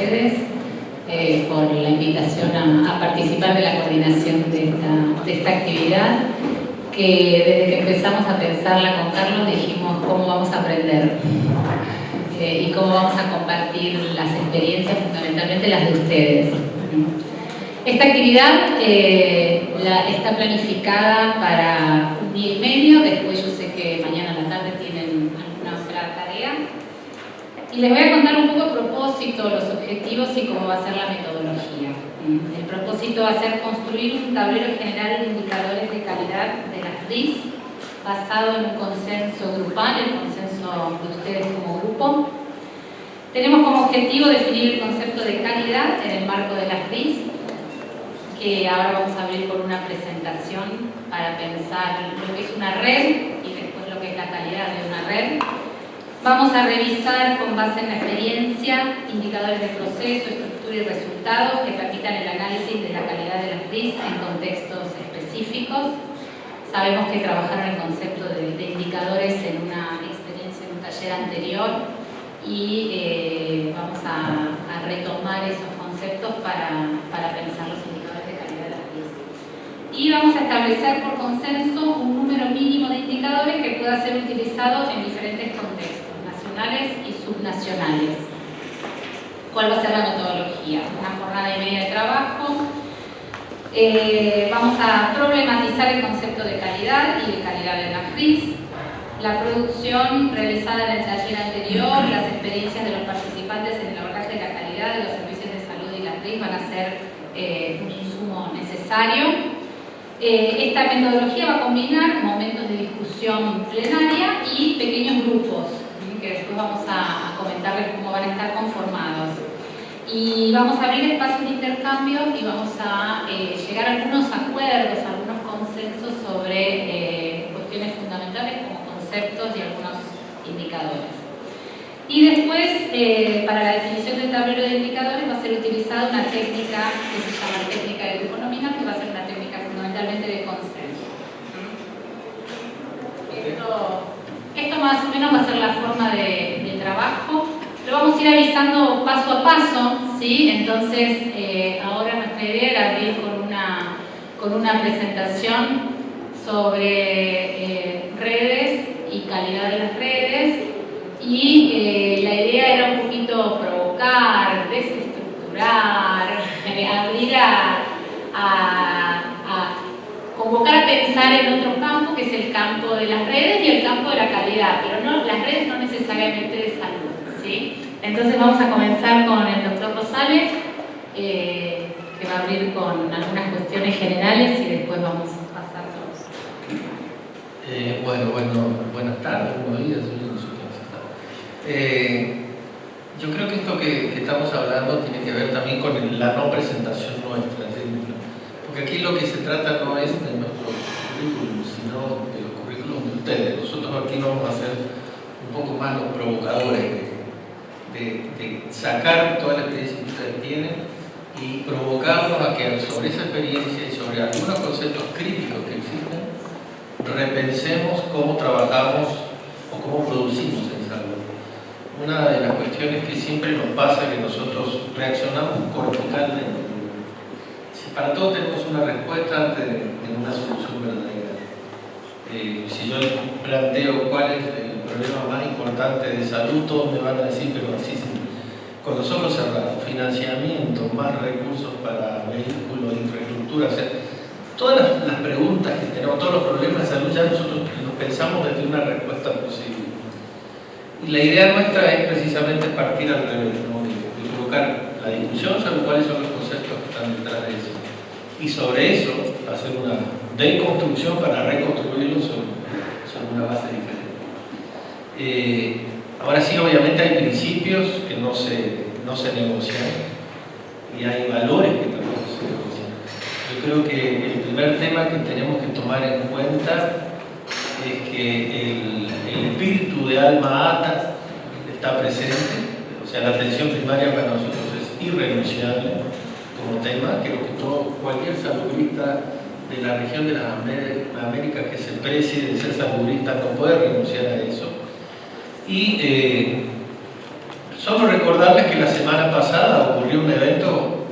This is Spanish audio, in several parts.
ustedes por la invitación a participar de la coordinación de esta actividad, que desde que empezamos a pensarla con Carlos dijimos cómo vamos a aprender y cómo vamos a compartir las experiencias, fundamentalmente las de ustedes. Esta actividad está planificada para un día y medio, después yo sé que mañana a la tarde tienen alguna otra tarea. Y les voy a contar un poco el propósito, los objetivos y cómo va a ser la metodología. El propósito va a ser construir un tablero general de indicadores de calidad de las RIS basado en un consenso grupal, el consenso de ustedes como grupo. Tenemos como objetivo definir el concepto de calidad en el marco de las RIS, que ahora vamos a abrir con una presentación para pensar lo que es una red y después lo que es la calidad de una red. Vamos a revisar con base en la experiencia indicadores de proceso, estructura y resultados que permitan el análisis de la calidad de las RIS en contextos específicos. Sabemos que trabajaron el concepto de indicadores en una experiencia en un taller anterior y vamos a retomar esos conceptos para pensar los indicadores de calidad de las RIS. Y vamos a establecer por consenso un número mínimo de indicadores que pueda ser utilizado en diferentes contextos, nacionales y subnacionales. ¿Cuál va a ser la metodología? Una jornada y media de trabajo. Vamos a problematizar el concepto de calidad y de calidad de las RIS. La producción realizada en el taller anterior, las experiencias de los participantes en el abordaje de la calidad de los servicios de salud y las RIS van a ser un insumo necesario. Esta metodología va a combinar momentos de discusión plenaria y pequeños grupos, que después vamos a comentarles cómo van a estar conformados. Y vamos a abrir espacios de intercambio y vamos a llegar a algunos acuerdos, a algunos consensos sobre cuestiones fundamentales como conceptos y algunos indicadores. Y después, para la definición del tablero de indicadores va a ser utilizada una técnica que se llama técnica de grupo nominal, que va a ser una técnica fundamentalmente de consenso. Esto más o menos va a ser la forma de trabajo. Lo vamos a ir avisando paso a paso, ¿sí? Entonces, ahora nuestra idea era abrir con una presentación sobre redes y calidad de las redes. Y la idea era un poquito provocar, desestructurar, abrir a convocar a pensar en otro campo, que es el campo de las redes y el campo de la calidad, pero no, las redes no necesariamente de salud, ¿sí? Entonces vamos a comenzar con el doctor Rosales, que va a abrir con algunas cuestiones generales y después vamos a pasar todos. Buenas tardes, buenos días. Yo creo que esto que estamos hablando tiene que ver también con la no presentación nuestra, porque aquí lo que se trata no es de nuestros currículums, sino de los currículums de ustedes. Nosotros aquí vamos a ser un poco más los provocadores de sacar toda la experiencia que ustedes tienen y provocarlos a que sobre esa experiencia y sobre algunos conceptos críticos que existen, repensemos cómo trabajamos o cómo producimos en salud. Una de las cuestiones que siempre nos pasa es que nosotros reaccionamos corticalmente. Si para todo tenemos una respuesta antes de una solución verdadera. Si yo planteo cuál es el problema más importante de salud, todos me van a decir, pero así con los ojos cerrados, financiamiento, más recursos para vehículos, infraestructura, o sea, todas las preguntas que tenemos, todos los problemas de salud, ya nosotros los pensamos desde una respuesta posible. Y la idea nuestra es precisamente partir al revés, ¿no? De provocar la discusión sobre cuáles son los conceptos que están detrás de eso. Y sobre eso hacer una deconstrucción para reconstruirlo sobre una base diferente. Ahora sí, obviamente hay principios que no se negocian y hay valores que tampoco se negocian. Yo creo que el primer tema que tenemos que tomar en cuenta es que el espíritu de alma ata está presente, o sea, la atención primaria para nosotros es irrenunciable como tema. Creo que cualquier salubrista de la región de las Américas que se precie de ser salubrista no puede renunciar a eso. Y Solo recordarles que la semana pasada ocurrió un evento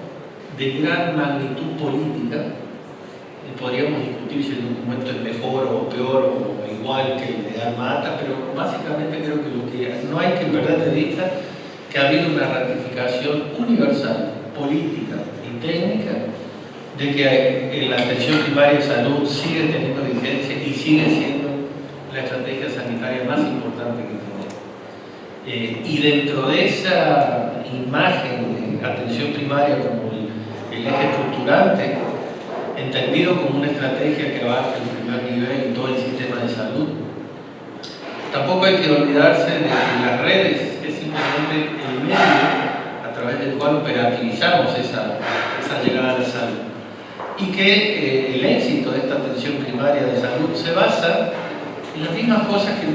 de gran magnitud política. Podríamos discutir si el documento es mejor o peor o igual que el de Alma Ata, pero básicamente creo que lo que no hay que perder de vista que ha habido una ratificación universal, política y técnica de que la atención primaria de salud sigue teniendo vigencia y sigue siendo la estrategia sanitaria más importante que tenemos. Y dentro de esa imagen de atención primaria como el eje estructurante, entendido como una estrategia que abarca el primer nivel y todo el sistema de salud, tampoco hay que olvidarse de que las redes es simplemente el medio a través del cual operativizamos esa llegada a la salud. Y que el éxito de esta atención primaria de salud se basa en las mismas cosas que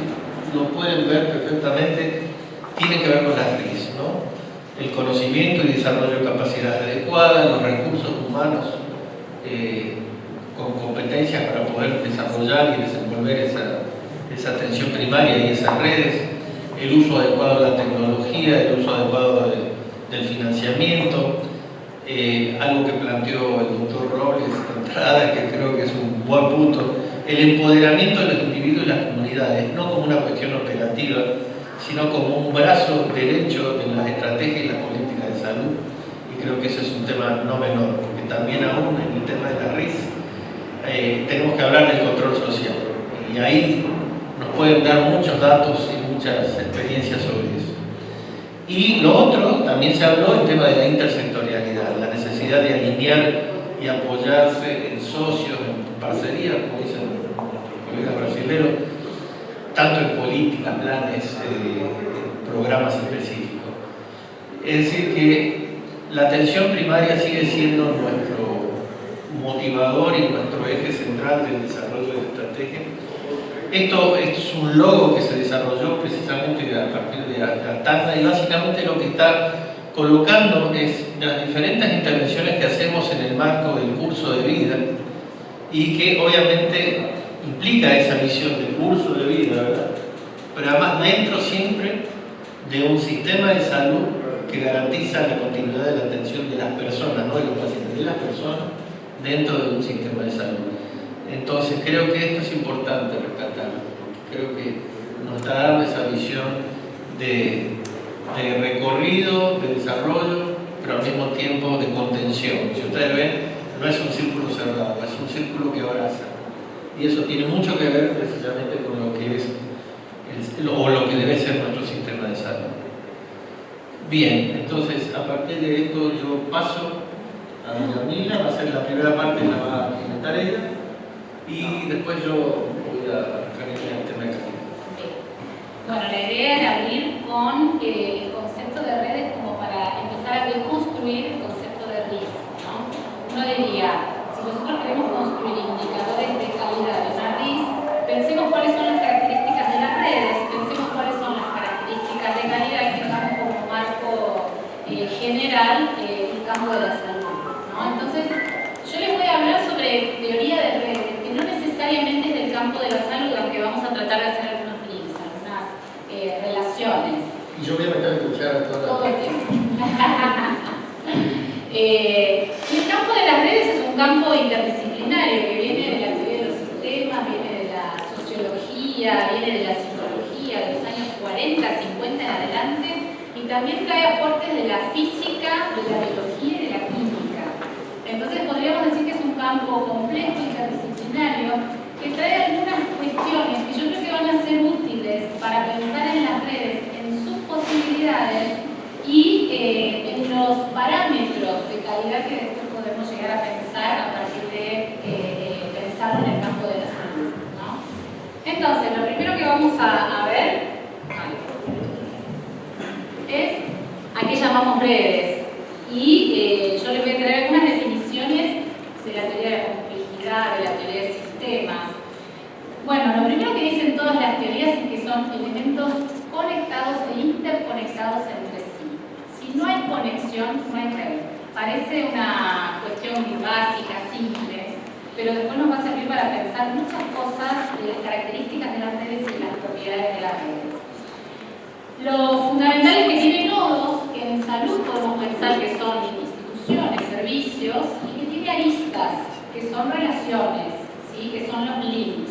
lo pueden ver perfectamente, tienen que ver con las RIS, ¿no? El conocimiento y desarrollo de capacidades adecuadas, los recursos humanos con competencias para poder desarrollar y desenvolver esa atención primaria y esas redes, el uso adecuado de la tecnología, el uso adecuado del financiamiento, algo que planteó el doctor Robles de entrada, que creo que es un buen punto, el empoderamiento de los individuos y las comunidades, no como una cuestión operativa, sino como un brazo derecho de las estrategias y las políticas de salud. Y creo que ese es un tema no menor, porque también aún en el tema de la RIS tenemos que hablar del control social. Y ahí nos pueden dar muchos datos y muchas experiencias sobre eso. Y lo otro, también se habló del tema de la intersectorialidad, la necesidad de alinear y apoyarse en socios, en parcerías, como dicen nuestros colegas brasileños, tanto en políticas, planes, programas específicos. Es decir, que la atención primaria sigue siendo nuestro motivador y nuestro eje central del desarrollo de la estrategia. Esto es un logo que se desarrolló precisamente a partir de Altanda y básicamente lo que está colocando es las diferentes intervenciones que hacemos en el marco del curso de vida y que obviamente implica esa visión del curso de vida, ¿verdad? Pero además dentro siempre de un sistema de salud que garantiza la continuidad de la atención de las personas, no de los pacientes, de las personas dentro de un sistema de salud. Entonces creo que esto es importante rescatarlo, porque creo que nos está dando esa visión de recorrido, de desarrollo, pero al mismo tiempo de contención. Si ustedes ven, no es un círculo cerrado, es un círculo que abraza. Y eso tiene mucho que ver precisamente con lo que es o lo que debe ser nuestro sistema de salud. Bien, entonces a partir de esto yo paso a Yamila, va a ser la primera parte, la va a comentar ella, y después yo voy a referirme al tema de calidad. Bueno, la idea era abrir con el concepto de redes como para empezar a reconstruir el concepto de RIS, ¿no? Uno diría, si nosotros queremos construir indicadores de calidad de una RIS, pensemos cuáles son las características de las redes, pensemos cuáles son las características de calidad que tengamos como marco general el campo de la salud, ¿no? Entonces, yo les voy a hablar sobre teoría de redes, que no necesariamente es del campo de la salud, aunque vamos a tratar de hacer algunos links, algunas relaciones. Y yo voy a meter a escuchar todo el tiempo. El campo de las redes es un campo interdisciplinario que viene de la teoría de los sistemas, viene de la sociología, viene de la psicología, de los años 40, 50 en adelante, y también trae aportes de la física, de la biología y de la química. Entonces podríamos decir que es un campo complejo, interdisciplinario, que trae algunas cuestiones que yo creo que van a ser útiles para pensar en las redes, en sus posibilidades y en los parámetros de calidad que después podemos llegar a pensar a partir de pensarlo en el campo de la salud, ¿no? Entonces, lo primero que vamos a ver es a qué llamamos redes. Y yo les voy a traer algunas definiciones de la teoría de la complejidad, de la teoría de sistemas. Bueno, lo primero que dicen todas las teorías es que son elementos conectados e interconectados entre sí. Si no hay conexión, no hay red. Parece una cuestión muy básica, simple, pero después nos va a servir para pensar muchas cosas de las características de las redes y las propiedades de las redes. Lo fundamental es que tiene nodos, salud podemos pensar que son instituciones, servicios, y que tiene aristas, que son relaciones, ¿sí? Que son los links.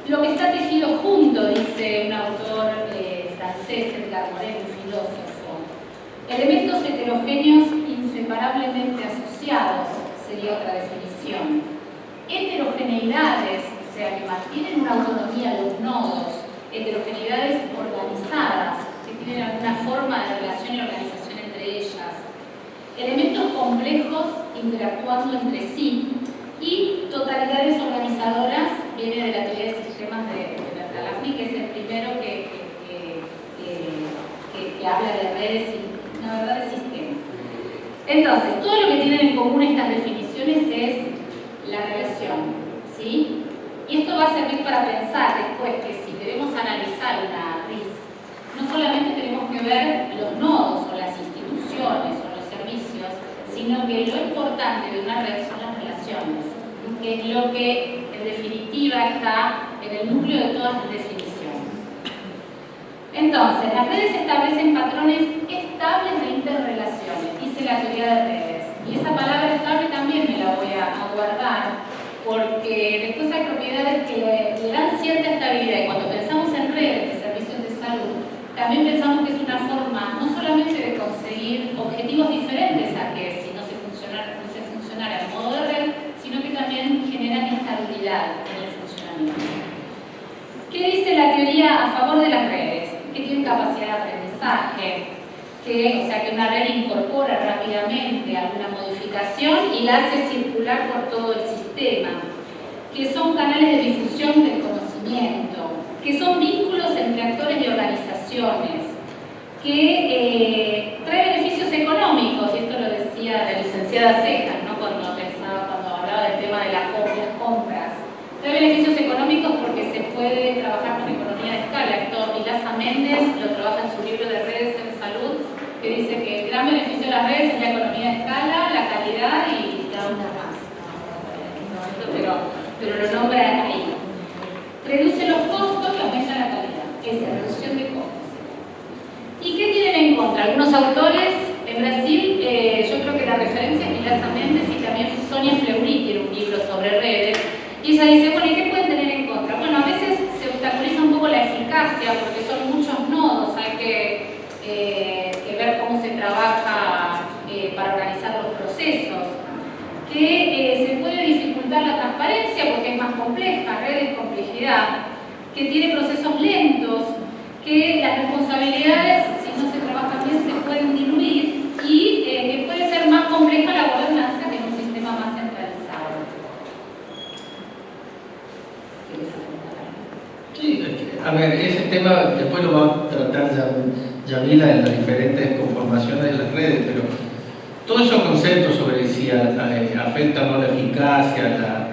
Lo que está tejido junto, dice un autor francés, Edgar Morin, un filósofo. Elementos heterogéneos inseparablemente asociados, sería otra definición. Heterogeneidades, o sea, que mantienen una autonomía los nodos, heterogeneidades organizadas, que tienen alguna forma de relación y organización entre ellas. Elementos complejos interactuando entre sí y totalidades organizadoras, viene de la teoría de sistemas de Bertalanffy, que es el primero que habla de redes y, la verdad, de sistemas. Entonces, todo lo que tienen en común estas definiciones es la relación, ¿sí? Y esto va a servir para pensar después que si queremos analizar una RIS, no solamente tenemos que ver los nodos o las instituciones o los servicios, sino que lo importante de una red son las relaciones, que es lo que en definitiva está en el núcleo de todas las definiciones. Entonces, las redes establecen patrones estables de interrelaciones, dice la teoría de redes. Y esa palabra estable también me la voy a guardar, porque después hay propiedades que le dan cierta estabilidad. Y cuando pensamos en redes de servicios de salud, también pensamos que es una forma no solamente de conseguir objetivos diferentes a que si no se funcionara en modo de red, sino que también generan estabilidad en el funcionamiento. ¿Qué dice la teoría a favor de las redes? Que tienen capacidad de aprendizaje, o sea, que una red incorpora rápidamente alguna modificación y la hace circular por todo el sistema, que son canales de difusión del conocimiento, que son vínculos entre actores y organizaciones, que trae beneficios económicos, y esto lo decía la licenciada Cejas, ¿no? cuando hablaba del tema de las compras. Trae beneficios económicos porque se puede trabajar con economía de escala. Esto Milasa Méndez lo trabaja en su libro de redes en salud, que dice que el gran beneficio de las redes es la economía de escala, la calidad y la una más. Pero lo nombra ahí. Reduce los costos y aumenta la calidad. Esa reducción de costos. ¿Y qué tienen en contra? Algunos autores en Brasil, yo creo que la referencia es Milasa Méndez y también Sonia Fleury tiene un libro sobre redes. Y ella dice, bueno, ¿y qué pueden tener en contra? Bueno, a veces se obstaculiza un poco la eficacia porque son muchos nodos, hay que ver cómo se trabaja para organizar los procesos. Que se puede dificultar la transparencia porque es más compleja, redes, complejidad, que tiene procesos lentos, que las responsabilidades, si no se trabaja bien, se pueden diluir y que puede ser más compleja la gobernanza que en un sistema más centralizado. Sí, a ver, ese tema después lo va a tratar Yamila en las diferentes conformaciones de las redes, pero todos esos conceptos sobre si afecta o no la eficacia,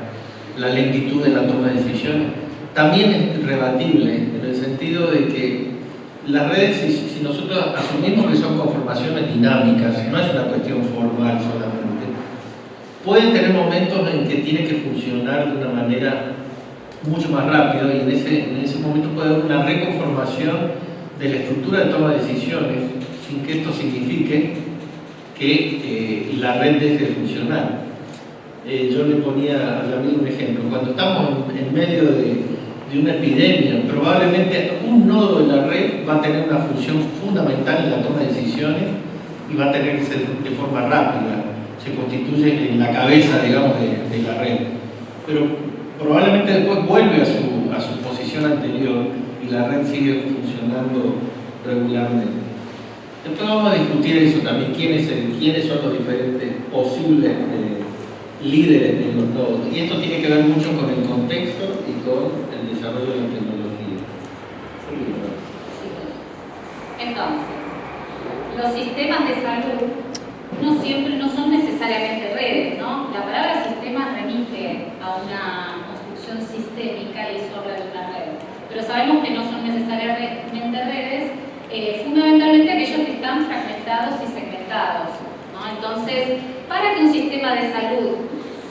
la lentitud de la toma de decisiones, también es rebatible en el sentido de que las redes, si nosotros asumimos que son conformaciones dinámicas, no es una cuestión formal solamente, pueden tener momentos en que tiene que funcionar de una manera mucho más rápido y en ese momento puede haber una reconformación de la estructura de toma de decisiones sin que esto signifique que la red deje de funcionar. Yo le ponía a Yamil un ejemplo. Cuando estamos en medio de una epidemia, probablemente un nodo de la red va a tener una función fundamental en la toma de decisiones y va a tener que ser de forma rápida. Se constituye en la cabeza, digamos, de la red. Pero probablemente después vuelve a su posición anterior y la red sigue funcionando regularmente. Después vamos a discutir eso también, quiénes son los diferentes posibles líderes de los nodos. Y esto tiene que ver mucho con el contexto y con el desarrollo de la tecnología. Entonces, los sistemas de salud no son necesariamente redes, ¿no? La palabra sistema remite a una construcción sistémica y eso habla de una red. Pero sabemos que no son necesariamente redes, fundamentalmente aquellos que están fragmentados y segmentados, ¿no? Entonces, para que un sistema de salud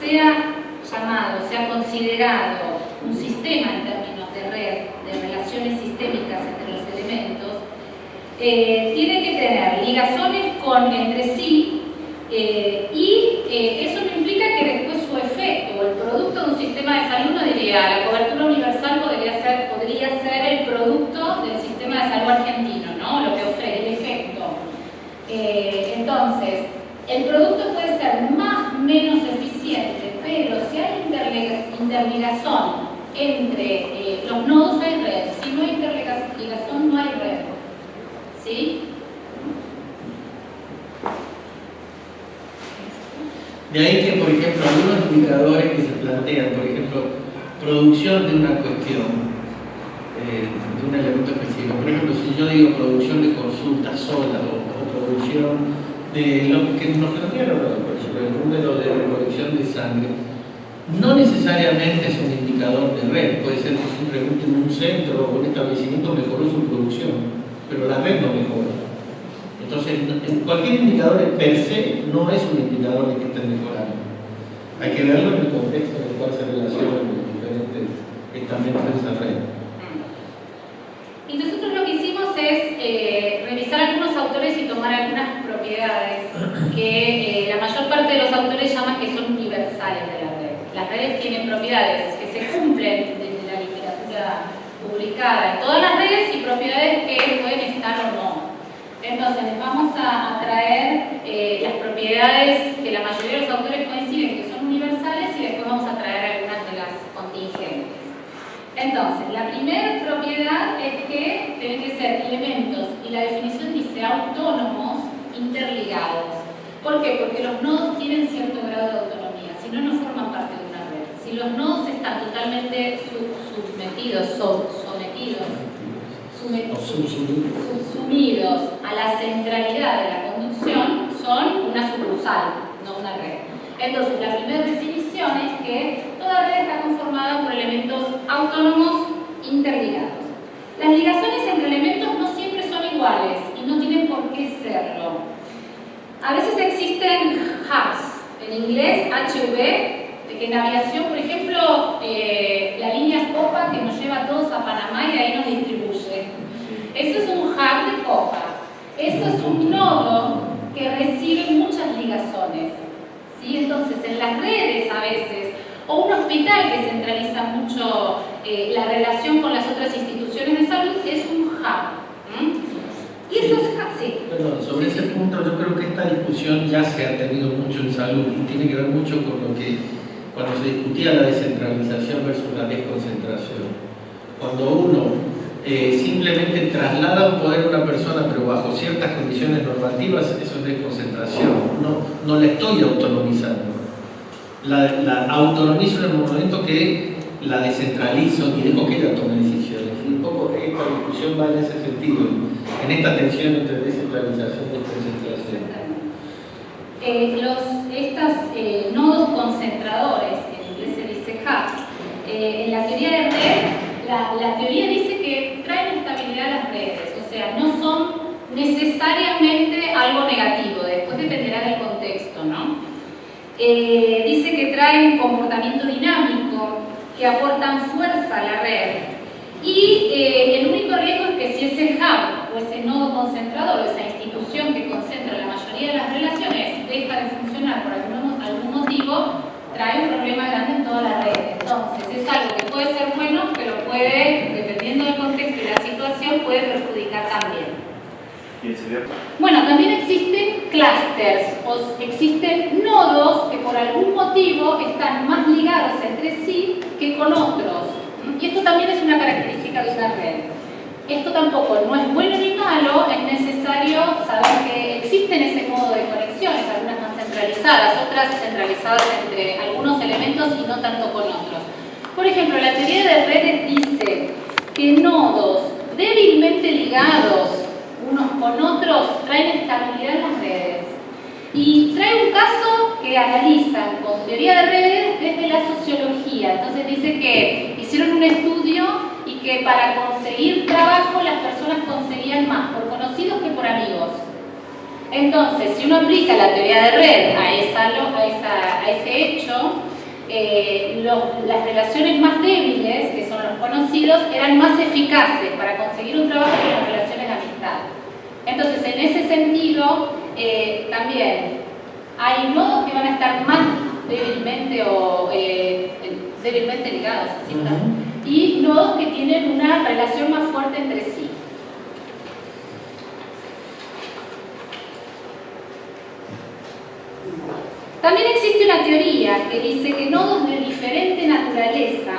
sea llamado, sea considerado un sistema en términos de red, de relaciones sistémicas entre los elementos, tiene que tener ligazones entre sí, y eso no implica que después su efecto o el producto de un sistema de salud, no diría, la cobertura universal podría ser el producto del sistema de salud argentino, ¿no? Lo que ofrece, el efecto. Entonces, el producto puede ser menos eficiente, pero si hay interligazón entre los nodos hay red. Si no hay interligazón, no hay red. ¿Sí? De ahí que, por ejemplo, algunos indicadores que se plantean, por ejemplo, producción de una cuestión, de un elemento específico. Por ejemplo, si yo digo producción de consultas sola o producción de lo que nos plantearon, por ejemplo, el número de recolección de sangre, no necesariamente es un indicador de red, puede ser que simplemente un centro o un establecimiento mejoró su producción, pero la red no mejoró. Entonces, cualquier indicador per se no es un indicador de que estén mejorando. Hay que verlo en el contexto en el cual se relacionan los diferentes estamentos de esa red. Y nosotros lo que hicimos es revisar algunos autores y tomar algunas propiedades que la mayor parte de los autores llaman que son universales de la red. Las redes tienen propiedades que se cumplen desde la literatura publicada en todas las redes y propiedades que pueden estar o no. Entonces, les vamos a traer las propiedades que la mayoría de los autores coinciden que son universales y después vamos a traer algunas de las contingentes. Entonces, la primera propiedad es que tienen que ser elementos, y la definición dice autónomos interligados. ¿Por qué? Porque los nodos tienen cierto grado de autonomía, si no, no forman parte de una red. Si los nodos están totalmente subsumidos a la centralidad de la conducción, son una sucursal, no una red. Entonces, la primera definición es que toda red está conformada por elementos autónomos interligados. Las ligaciones entre elementos no siempre son iguales y no tienen por qué serlo. A veces existen hubs, en inglés HV, de que en aviación, por ejemplo, la línea Copa que nos lleva a todos a Panamá y ahí nos distribuye. Eso es un hub de Copa. Eso es un nodo que recibe muchas ligazones. ¿Sí? Entonces, en las redes a veces, o un hospital que centraliza mucho la relación con las otras instituciones de salud, es un hub. Y esos hubs, sí. Perdón, sobre ese punto yo creo que esta discusión ya se ha tenido mucho en salud y tiene que ver mucho con lo que cuando se discutía la descentralización versus la desconcentración. Cuando uno simplemente traslada un poder a una persona pero bajo ciertas condiciones normativas, eso es desconcentración. No la estoy autonomizando. La autonomizo en el momento que la descentralizo y dejo que ella tome decisiones. Y un poco esta discusión va en ese sentido, en esta tensión entre descentralización y desconcentración. Estos nodos concentradores, que en inglés se dice hubs, en la teoría de red, la teoría dice que traen estabilidad a las redes, o sea, no son necesariamente algo negativo, después dependerá del contexto, ¿no? Dice que traen comportamiento dinámico, que aportan fuerza a la red, y el único riesgo es que si ese hub o ese nodo concentrador o esa institución que concentra la mayoría de las relaciones deja de funcionar por algún motivo, trae un problema grande en toda la red. Entonces, es algo que puede ser bueno, pero puede, dependiendo del contexto y la situación, puede perjudicar también. Bueno, también existen clusters, o existen nodos que por algún motivo están más ligados entre sí que con otros. Y esto también es una característica de una red. Esto tampoco no es bueno ni malo, es necesario saber que existen ese modo de conexiones, algunas más centralizadas, otras centralizadas entre algunos elementos y no tanto con otros. Por ejemplo, la teoría de redes dice que nodos débilmente ligados unos con otros traen estabilidad en las redes. Y trae un caso que analizan con teoría de redes desde la sociología. Entonces dice que hicieron un estudio y que para conseguir trabajo las personas conseguían más por conocidos que por amigos. Entonces, si uno aplica la teoría de red a ese hecho, las relaciones más débiles, que son los conocidos, eran más eficaces para conseguir un trabajo que las relaciones de amistad. Entonces, en ese sentido, también hay nodos que van a estar más débilmente ligados, así está, y nodos que tienen una relación más fuerte entre sí. También existe una teoría que dice que nodos de diferente naturaleza,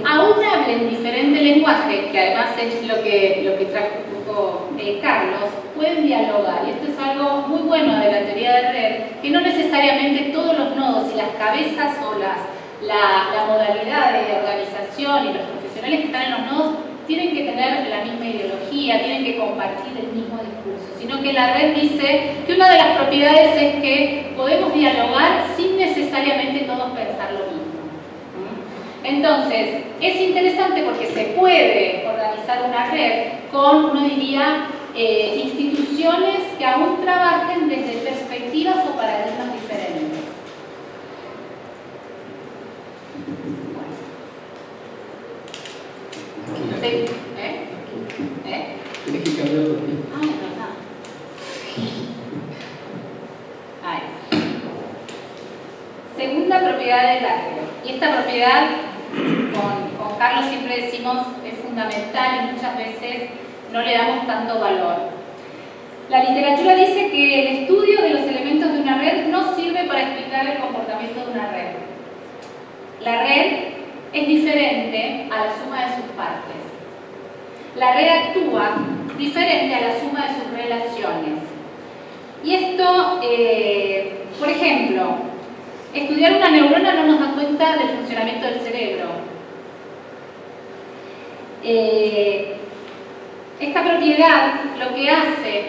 aún hablen diferente lenguaje, que además es lo que trajo un poco Carlos, pueden dialogar. Y esto es algo muy bueno de la teoría de red, que no necesariamente todos los nodos y las cabezas o la modalidad de organización y los profesionales que están en los nodos tienen que tener la misma ideología, tienen que compartir el mismo discurso, sino que la red dice que una de las propiedades es que podemos dialogar sin necesariamente todos pensar lo mismo. Entonces, es interesante porque se puede organizar una red con, uno diría, instituciones que aún trabajen desde perspectivas o paradigmas diferentes. Sí. Tienes que cambiarlo aquí. Ah, es verdad. Ahí. Segunda propiedad del árbol. Y esta propiedad, con Carlos siempre decimos, es fundamental y muchas veces no le damos tanto valor. La literatura dice que el estudio de los elementos de una red no sirve para explicar el comportamiento de una red. La red es diferente a la suma de sus partes. La red actúa diferente a la suma de sus relaciones. Y esto, por ejemplo, estudiar una neurona no nos da cuenta del funcionamiento del cerebro. Esta propiedad lo que hace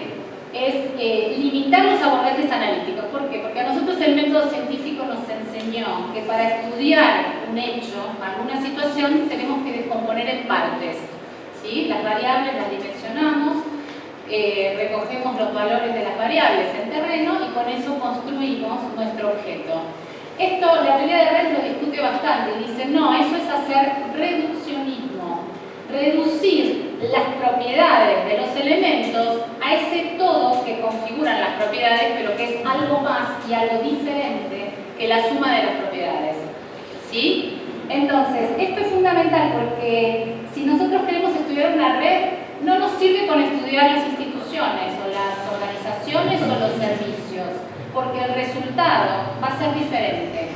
es limitar los abordajes analíticos. ¿Por qué? Porque a nosotros el método científico nos enseñó que para estudiar un hecho, alguna situación, tenemos que descomponer en partes. ¿Sí? Las variables las dimensionamos, recogemos los valores de las variables en terreno y con eso construimos nuestro objeto. Esto, la teoría de red lo discute bastante y dice, no, eso es hacer reduccionismo, reducir las propiedades de los elementos a ese todo que configuran las propiedades, pero que es algo más y algo diferente que la suma de las propiedades. ¿Sí? Entonces, esto es fundamental porque si nosotros queremos estudiar una red, no nos sirve con estudiar las instituciones o las organizaciones o los servicios, porque el resultado va a ser diferente.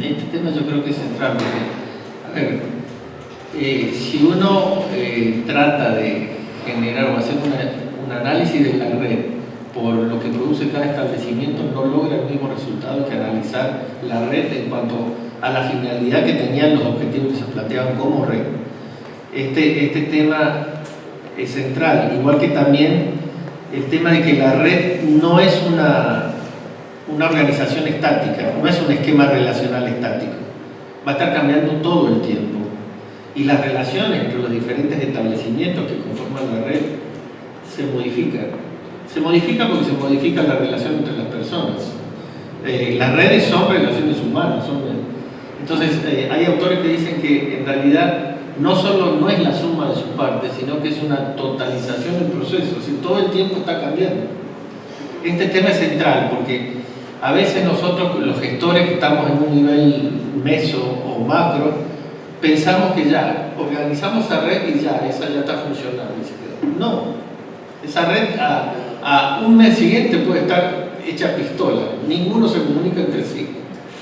Este tema yo creo que es central, porque, a ver, si uno trata de generar o hacer un análisis de la red por lo que produce cada establecimiento, no logra el mismo resultado que analizar la red en cuanto a la finalidad que tenían los objetivos que se planteaban como red. Este tema es central, igual que también el tema de que la red no es una organización estática, no es un esquema relacional estático, va a estar cambiando todo el tiempo y las relaciones entre los diferentes establecimientos que conforman la red se modifican. Se modifica porque se modifica la relación entre las personas. Las redes son relaciones humanas. Entonces, hay autores que dicen que en realidad no solo no es la suma de sus partes, sino que es una totalización del proceso. Es decir, todo el tiempo está cambiando. Este tema es central porque a veces nosotros, los gestores que estamos en un nivel meso o macro, pensamos que ya organizamos la red y ya, esa ya está funcionando. No, esa red a un mes siguiente puede estar hecha pistola, ninguno se comunica entre sí.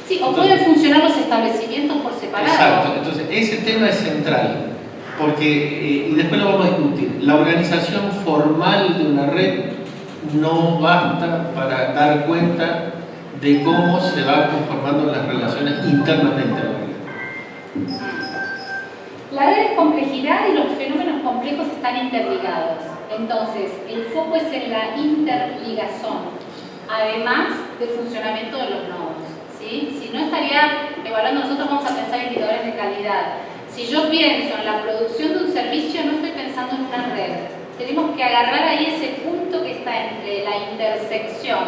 Sí, o pueden funcionar los establecimientos por separado. Exacto, entonces ese tema es central, porque, y después lo vamos a discutir, la organización formal de una red no basta para dar cuenta de cómo se van conformando las relaciones internamente a la red. La red es complejidad y los fenómenos complejos están interligados. Entonces, el foco es en la interligación, además del funcionamiento de los nodos. ¿Sí? Si no estaría evaluando, nosotros vamos a pensar en indicadores de calidad. Si yo pienso en la producción de un servicio, no estoy pensando en una red. Tenemos que agarrar ahí ese punto que está entre la intersección,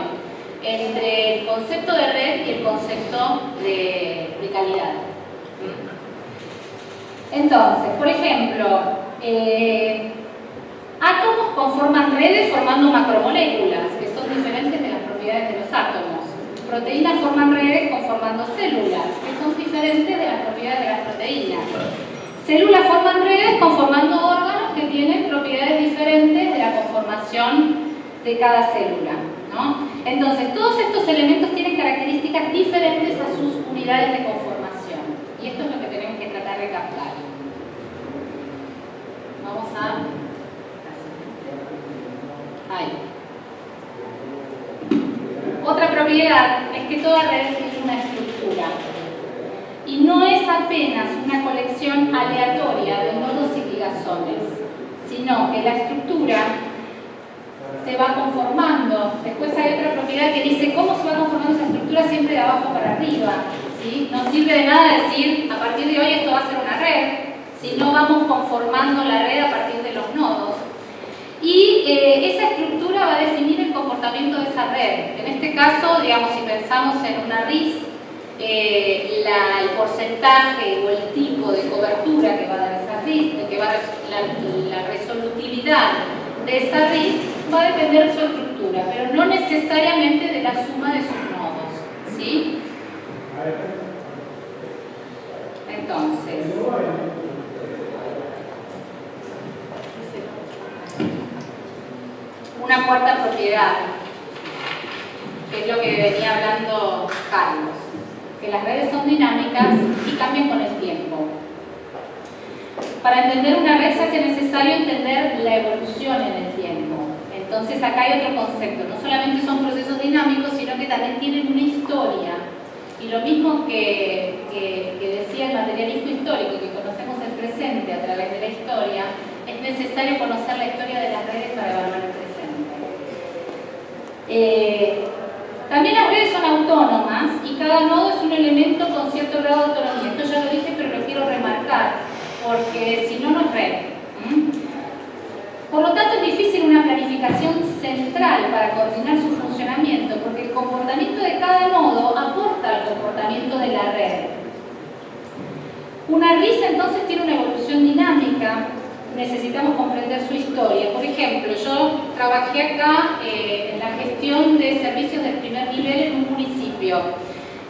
entre el concepto de red y el concepto de calidad. Entonces, por ejemplo, átomos conforman redes formando macromoléculas, que son diferentes de las propiedades de los átomos. Proteínas forman redes conformando células, que son diferentes de las propiedades de las proteínas. Células forman redes conformando órganos que tienen propiedades diferentes de la conformación de cada célula, ¿no? Entonces, todos estos elementos tienen características diferentes a sus unidades de conformación. Y esto es lo que tenemos que tratar de captar. Vamos a... Ahí. Otra propiedad es que toda red tiene una estructura. Y no es apenas una colección aleatoria de nodos y ligazones, sino que la estructura se va conformando. Después hay otra propiedad que dice cómo se va conformando esa estructura siempre de abajo para arriba, ¿sí? No sirve de nada decir a partir de hoy esto va a ser una red, si no vamos conformando la red a partir de los nodos. Y esa estructura va a definir el comportamiento de esa red. En este caso, digamos, si pensamos en una RIS, el porcentaje o el tipo de cobertura que va a dar esa RIS, que va a la resolutividad de esa RIS, va a depender de su estructura, pero no necesariamente de la suma de sus nodos, ¿sí? Entonces, una cuarta propiedad, que es lo que venía hablando Carlos, que las redes son dinámicas y cambian con el tiempo. Para entender una red se hace necesario entender la evolución en el tiempo. Entonces acá hay otro concepto, no solamente son procesos dinámicos, sino que también tienen una historia. Y lo mismo que decía el materialismo histórico, que conocemos el presente a través de la historia, es necesario conocer la historia de las redes para evaluar el presente. También las redes son autónomas y cada nodo es un elemento con cierto grado de autonomía. Esto ya lo dije, pero lo quiero remarcar, porque si no, no es red. Por lo tanto, es difícil una planificación central para coordinar su funcionamiento, porque el comportamiento de cada nodo aporta al comportamiento de la red. Una RIS entonces tiene una evolución dinámica, necesitamos comprender su historia. Por ejemplo, yo trabajé acá en la gestión de servicios del primer nivel en un municipio.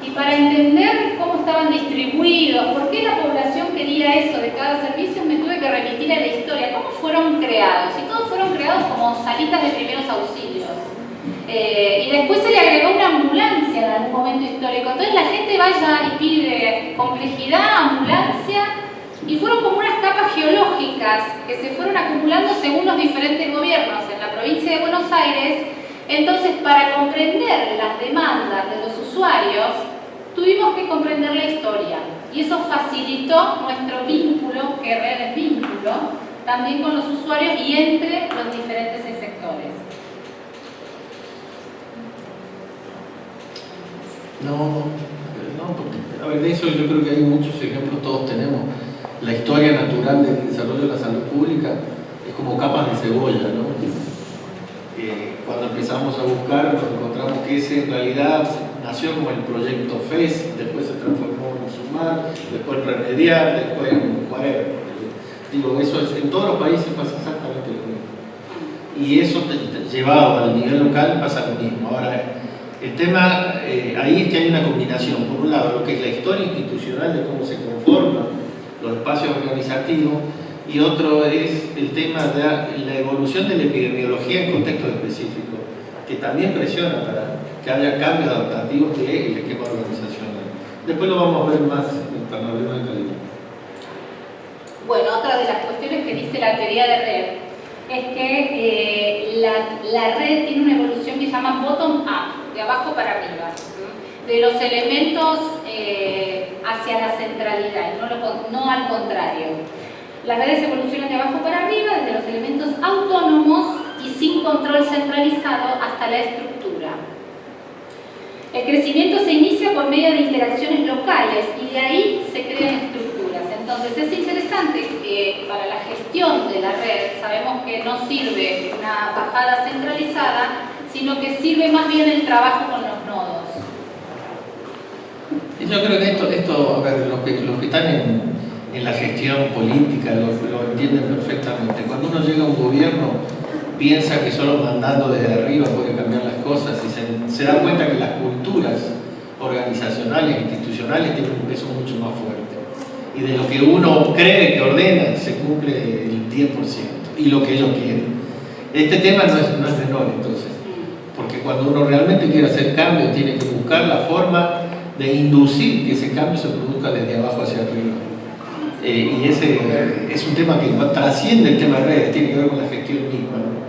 Y para entender cómo estaban distribuidos, por qué la población quería eso de cada servicio, me tuve que remitir a la historia. ¿Cómo fueron creados? Y todos fueron creados como salitas de primeros auxilios. Y después se le agregó una ambulancia en algún momento histórico. Entonces la gente vaya y pide complejidad, ambulancia, y fueron como unas capas geológicas que se fueron acumulando según los diferentes gobiernos en la provincia de Buenos Aires. Entonces, para comprender las demandas de los usuarios, tuvimos que comprender la historia. Y eso facilitó nuestro vínculo, que red es vínculo, también con los usuarios y entre los diferentes sectores. Porque, a ver, de eso yo creo que hay muchos ejemplos, todos tenemos. La historia natural del desarrollo de la salud pública es como capas de cebolla, ¿no? Cuando empezamos a buscar, nos encontramos que ese en realidad nació como el proyecto FES, después se transformó en SUMAR, después en Remediar, después en Juárez. Digo, eso es, en todos los países pasa exactamente lo mismo. Y eso llevado al nivel local pasa lo mismo. Ahora, el tema ahí es que hay una combinación. Por un lado, lo que es la historia institucional de cómo se conforman los espacios organizativos, y otro es el tema de la evolución de la epidemiología en contextos específicos, que también presiona para que haya cambios adaptativos del esquema organizacional. Después lo vamos a ver más cuando hablemos de calidad. Bueno, otra de las cuestiones que dice la teoría de red es que la red tiene una evolución que se llama bottom-up, de abajo para arriba, de los elementos hacia la centralidad, y no al contrario. Las redes evolucionan de abajo para arriba, desde los elementos autónomos y sin control centralizado hasta la estructura. El crecimiento se inicia por medio de interacciones locales y de ahí se crean estructuras. Entonces es interesante que para la gestión de la red sabemos que no sirve una bajada centralizada, sino que sirve más bien el trabajo con los nodos. Y yo creo que esto a ver, los que están en la gestión política lo entienden perfectamente. Cuando uno llega a un gobierno, piensa que solo mandando desde arriba puede cambiar las cosas y se da cuenta que las culturas organizacionales, institucionales tienen un peso mucho más fuerte. Y de lo que uno cree que ordena, se cumple el 10% y lo que ellos quieren. Este tema no es menor, entonces, porque cuando uno realmente quiere hacer cambios, tiene que buscar la forma de inducir que ese cambio se produzca desde abajo hacia arriba. Y ese es un tema que trasciende el tema de redes, tiene que ver con la gestión misma, ¿no?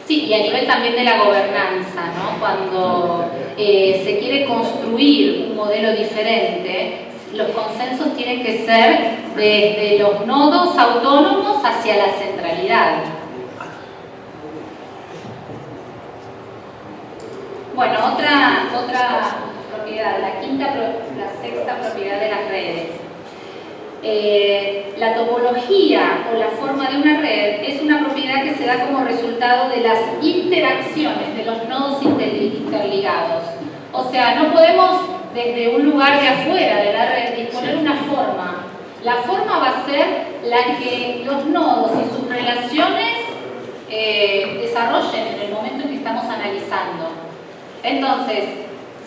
Sí, y a nivel también de la gobernanza, ¿no? Cuando se quiere construir un modelo diferente, los consensos tienen que ser desde los nodos autónomos hacia la centralidad. Bueno, otra propiedad, la sexta propiedad de las redes. La topología o la forma de una red es una propiedad que se da como resultado de las interacciones de los nodos interligados. O sea, no podemos desde un lugar de afuera de la red disponer una forma. La forma va a ser la que los nodos y sus relaciones desarrollen en el momento en que estamos analizando. Entonces,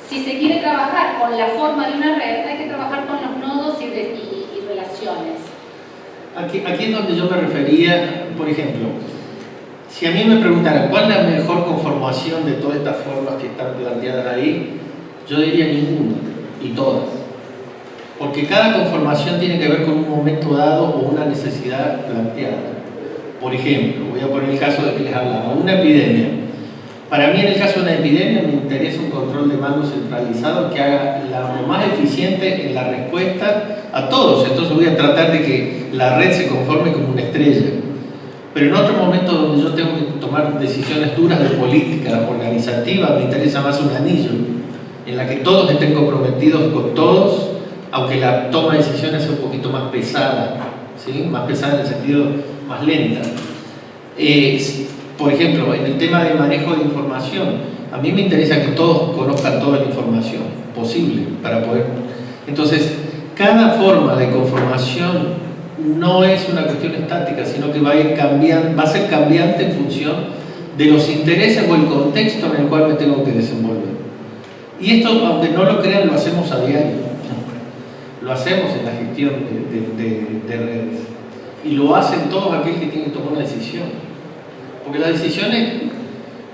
si se quiere trabajar con la forma de una red, hay que trabajar con los nodos y relaciones. Aquí es donde yo me refería, por ejemplo, si a mí me preguntaran cuál es la mejor conformación de todas estas formas que están planteadas ahí, yo diría ninguna y todas. Porque cada conformación tiene que ver con un momento dado o una necesidad planteada. Por ejemplo, voy a poner el caso de que les hablaba, una epidemia. Para mí, en el caso de una epidemia, me interesa un control de mando centralizado que haga lo más eficiente en la respuesta a todos. Entonces voy a tratar de que la red se conforme como una estrella. Pero en otro momento donde yo tengo que tomar decisiones duras de política organizativa, me interesa más un anillo, en la que todos estén comprometidos con todos, aunque la toma de decisiones sea un poquito más pesada, ¿sí? Más pesada en el sentido más lenta. Por ejemplo, en el tema de manejo de información, a mí me interesa que todos conozcan toda la información posible para poder... Entonces, cada forma de conformación no es una cuestión estática, sino que va a ser cambiante en función de los intereses o el contexto en el cual me tengo que desenvolver. Y esto, aunque no lo crean, lo hacemos a diario. Lo hacemos en la gestión de redes. Y lo hacen todos aquellos que tienen que tomar una decisión. Porque las decisiones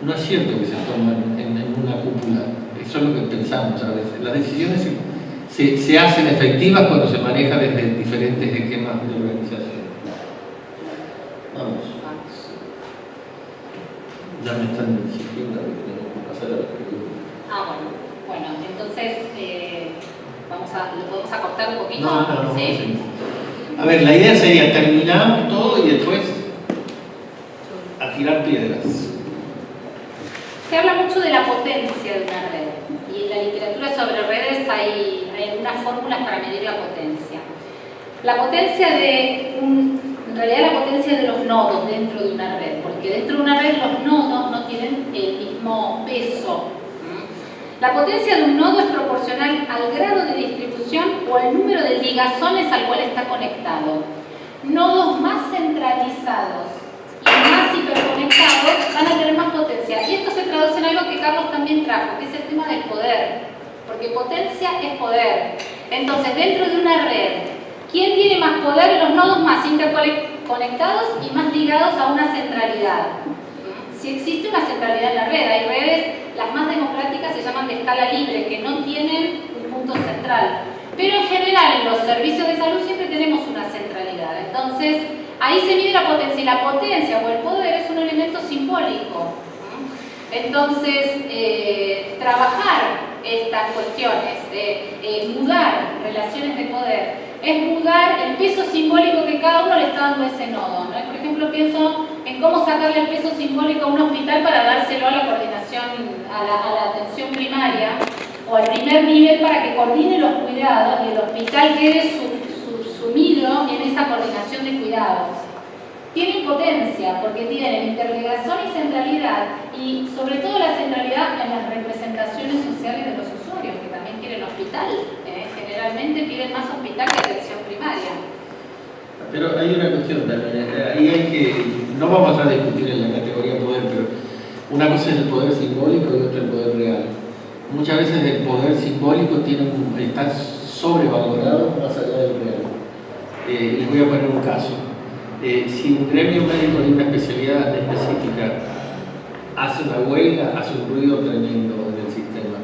no es cierto que se toman en una cúpula, eso es lo que pensamos a veces. Las decisiones se hacen efectivas cuando se maneja desde diferentes esquemas de organización. Vamos. Ya me están insistiendo que tenemos que pasar a la pregunta. Bueno, entonces lo podemos acortar un poquito. No, ¿Sí? sí. A ver, la idea sería terminar todo y después a tirar piedras. Se habla mucho de la potencia de una red y en la literatura sobre redes hay algunas fórmulas para medir la potencia. La potencia en realidad la potencia de los nodos dentro de una red, porque dentro de una red los nodos no tienen el mismo peso. La potencia de un nodo es proporcional al grado de distribución o al número de ligazones al cual está conectado. Nodos más centralizados y más hiperconectados van a tener más potencia. Y esto se traduce en algo que Carlos también trajo, que es el tema del poder. Porque potencia es poder. Entonces, dentro de una red, ¿quién tiene más poder? Los nodos más interconectados y más ligados a una centralidad. Si existe una centralidad en la red, hay redes, las más democráticas se llaman de escala libre, que no tienen un punto central. Pero en general, en los servicios de salud siempre tenemos una centralidad. Entonces, ahí se mide la potencia, y la potencia o el poder es un elemento simbólico. Entonces, trabajar estas cuestiones, mudar relaciones de poder, es mudar el peso simbólico que cada uno le está dando a ese nodo, ¿no? Por ejemplo, pienso en cómo sacarle el peso simbólico a un hospital para dárselo a la coordinación, a la atención primaria o al primer nivel para que coordine los cuidados y el hospital quede sumido en esa coordinación de cuidados. Tienen potencia porque tienen interligación y centralidad, y sobre todo la centralidad en las representaciones sociales de los usuarios, que también quieren hospital. Generalmente piden más hospital que atención primaria. Pero hay una cuestión también, ahí hay que, no vamos a discutir en la categoría Una cosa es el poder simbólico y otra el poder real. Muchas veces el poder simbólico está sobrevalorado más allá del real. Les voy a poner un caso. Si un gremio médico de una especialidad específica hace una huelga, hace un ruido tremendo en el sistema.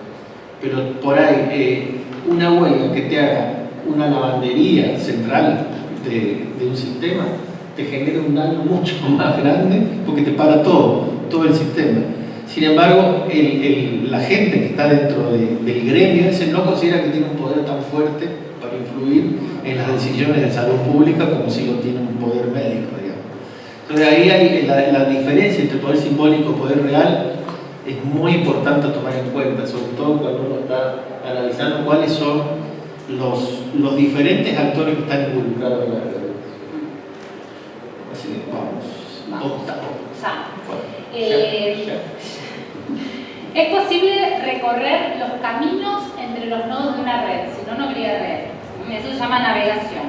Pero por ahí, una huelga que te haga una lavandería central de un sistema, te genera un daño mucho más grande porque te para todo el sistema. Sin embargo, la gente que está dentro del gremio ese no considera que tiene un poder tan fuerte para influir en las decisiones de salud pública como si lo tiene un poder médico, digamos. Entonces ahí hay la diferencia entre poder simbólico y poder real. Es muy importante tomar en cuenta, sobre todo cuando uno está analizando cuáles son los diferentes actores que están involucrados en la red. Así que vamos. Es posible recorrer los caminos entre los nodos de una red, si no, no habría red. Eso se llama navegación.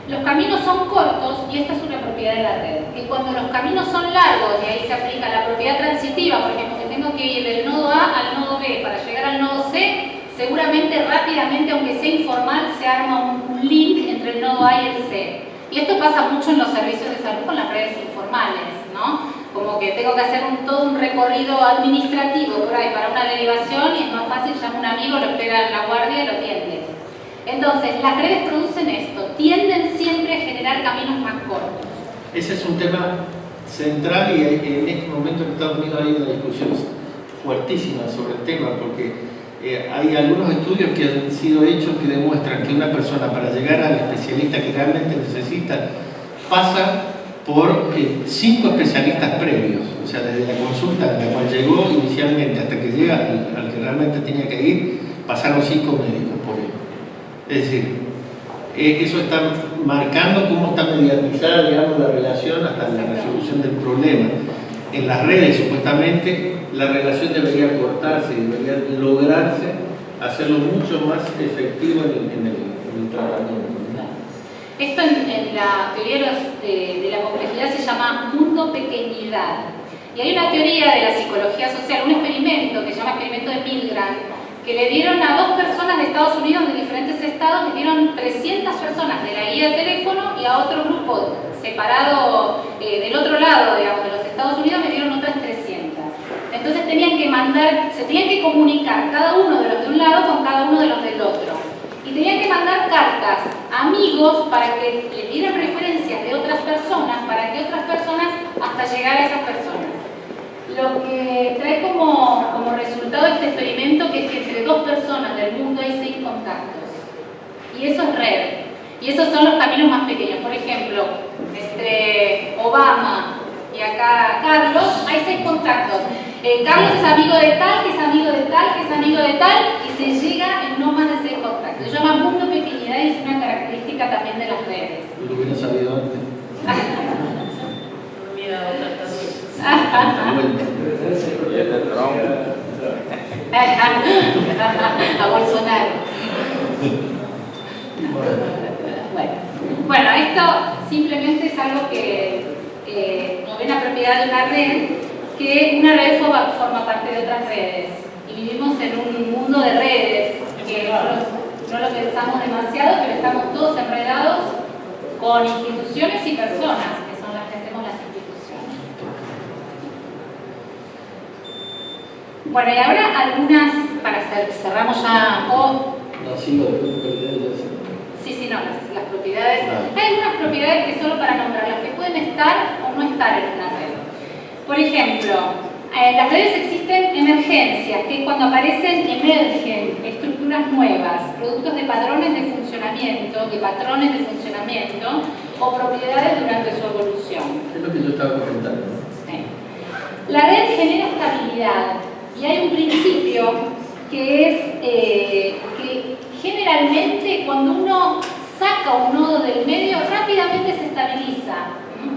Los caminos son cortos y esta es una propiedad de la red. Que cuando los caminos son largos, y ahí se aplica la propiedad transitiva, por ejemplo, si tengo que ir del nodo A al nodo B para llegar al nodo C, seguramente rápidamente, aunque sea informal, se arma un link entre el nodo A y el C. Y esto pasa mucho en los servicios de salud con las redes informales, ¿no? Como que tengo que hacer todo un recorrido administrativo por ahí para una derivación y es más fácil, llamo a un amigo, lo espera en la guardia y lo atiende. Entonces, las redes producen esto, tienden siempre a generar caminos más cortos. Ese es un tema central y en este momento en Estados Unidos hay una discusión fuertísima sobre el tema porque hay algunos estudios que han sido hechos que demuestran que una persona para llegar al especialista que realmente necesita pasa por 5 especialistas previos, o sea, desde la consulta a la cual llegó inicialmente hasta que llega al que realmente tenía que ir, pasaron 5 médicos por él. Es decir, eso está marcando cómo está mediatizada, digamos, la relación hasta la resolución del problema. En las redes, supuestamente, la relación debería cortarse, debería lograrse hacerlo mucho más efectivo en el tratamiento. Esto en la teoría de la complejidad se llama mundo pequeñidad. Y hay una teoría de la psicología social, un experimento que se llama experimento de Milgram, que le dieron a 2 personas de Estados Unidos, de diferentes estados, le dieron 300 personas de la guía de teléfono y a otro grupo separado del otro lado, digamos, de los Estados Unidos, le dieron otras 300. Entonces tenían que se tenían que comunicar cada uno de los de un lado con cada uno de los del otro. Y tenían que mandar cartas a amigos para que le dieran referencias de otras personas, para que otras personas hasta llegar a esas personas. Lo que trae como resultado este experimento que es que entre 2 personas del mundo hay 6 contactos. Y eso es red. Y esos son los caminos más pequeños. Por ejemplo, entre Obama y acá Carlos hay 6 contactos. Carlos es amigo de tal, que es amigo de tal, que es amigo de tal, y se llega en no más de 6 contactos. Se llama mundo pequeñidad y es una característica también de las redes. Yo lo hubiera sabido antes. Mira, otra a Bolsonaro. Bueno, esto simplemente es algo que novena propiedad de una red, que una red forma parte de otras redes. Y vivimos en un mundo de redes que no lo pensamos demasiado, pero estamos todos enredados con instituciones y personas, que son las que hacemos las instituciones. Bueno, y ahora algunas, para cerramos ya, No, sí, Sí, no, las propiedades. Hay algunas propiedades que solo para nombrarlas, que pueden estar o no estar en una red. Por ejemplo, en las redes existen emergencias, que es cuando emergen estructuras nuevas, productos de patrones de funcionamiento, o propiedades durante su evolución. Es lo que yo estaba comentando. Sí. La red genera estabilidad y hay un principio que es que generalmente cuando uno saca un nodo del medio rápidamente se estabiliza.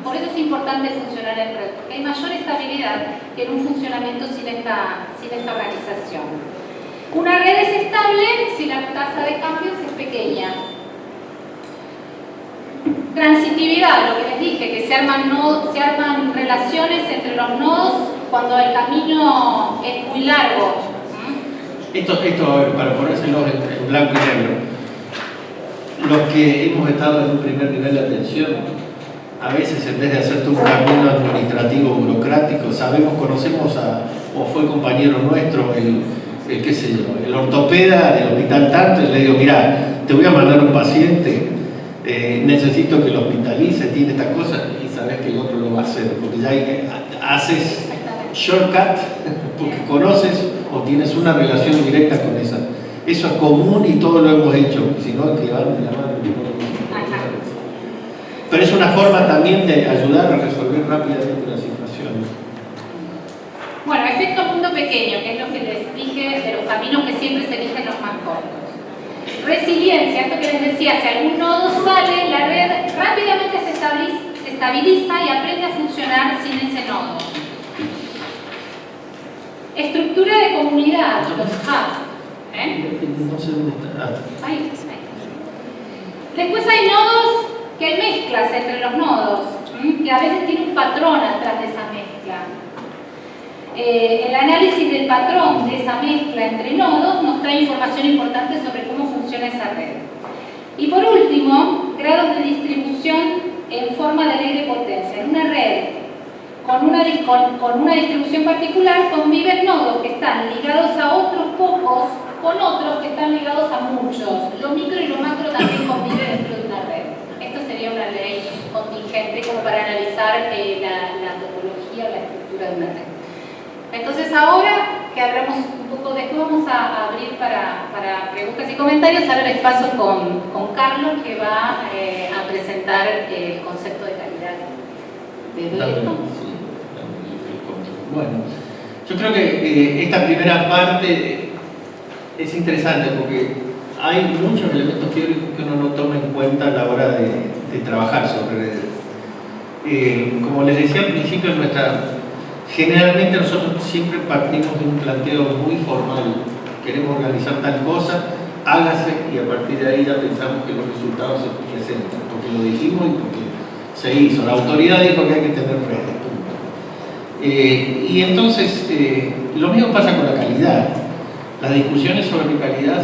Por eso es importante funcionar en red, porque hay mayor estabilidad que en un funcionamiento sin esta organización. Una red es estable si la tasa de cambios es pequeña. Transitividad, lo que les dije, que se arman relaciones entre los nodos cuando el camino es muy largo. Esto a ver, para ponérselos en blanco y negro. Los que hemos estado en un primer nivel de atención, a veces en vez de hacerte un camino administrativo burocrático, conocemos o fue compañero nuestro, qué sé yo, el ortopeda del hospital tanto, y le digo, mira, te voy a mandar un paciente, necesito que lo hospitalice, tiene esta cosa, y sabes que el otro lo va a hacer, porque ya haces shortcut, porque conoces o tienes una relación directa con esa. Eso es común y todos lo hemos hecho, si no, es que levanten la mano. Pero es una forma también de ayudar a resolver rápidamente la situación. Bueno, efecto mundo pequeño, que es lo que les dije de los caminos que siempre se eligen los más cortos. Resiliencia, esto que les decía, si algún nodo sale, la red rápidamente se estabiliza y aprende a funcionar sin ese nodo. Estructura de comunidad, los hubs. No sé dónde está. Ahí. Después hay nodos que hay mezclas entre los nodos, que a veces tiene un patrón atrás de esa mezcla. El análisis del patrón de esa mezcla entre nodos nos trae información importante sobre cómo funciona esa red. Y por último, grados de distribución en forma de ley de potencia. En una red con una distribución particular conviven nodos que están ligados a otros pocos con otros que están ligados a muchos. Lo micro y lo macro también conviven dentro de una red. Esto sería una ley contingente como para analizar la topología o la estructura de una red. Entonces ahora que hablamos un poco de esto, vamos a abrir para preguntas y comentarios. Ahora les paso con Carlos, que va a presentar el concepto de calidad. ¿Te doy esto? Bueno, yo creo que esta primera parte es interesante porque hay muchos elementos teóricos que uno no toma en cuenta a la hora de trabajar sobre redes. Como les decía al principio, generalmente nosotros siempre partimos de un planteo muy formal. Queremos organizar tal cosa, hágase, y a partir de ahí ya pensamos que los resultados se presentan, porque lo dijimos y porque se hizo. La autoridad dijo que hay que tener redes. Y entonces, lo mismo pasa con la calidad. Las discusiones sobre calidad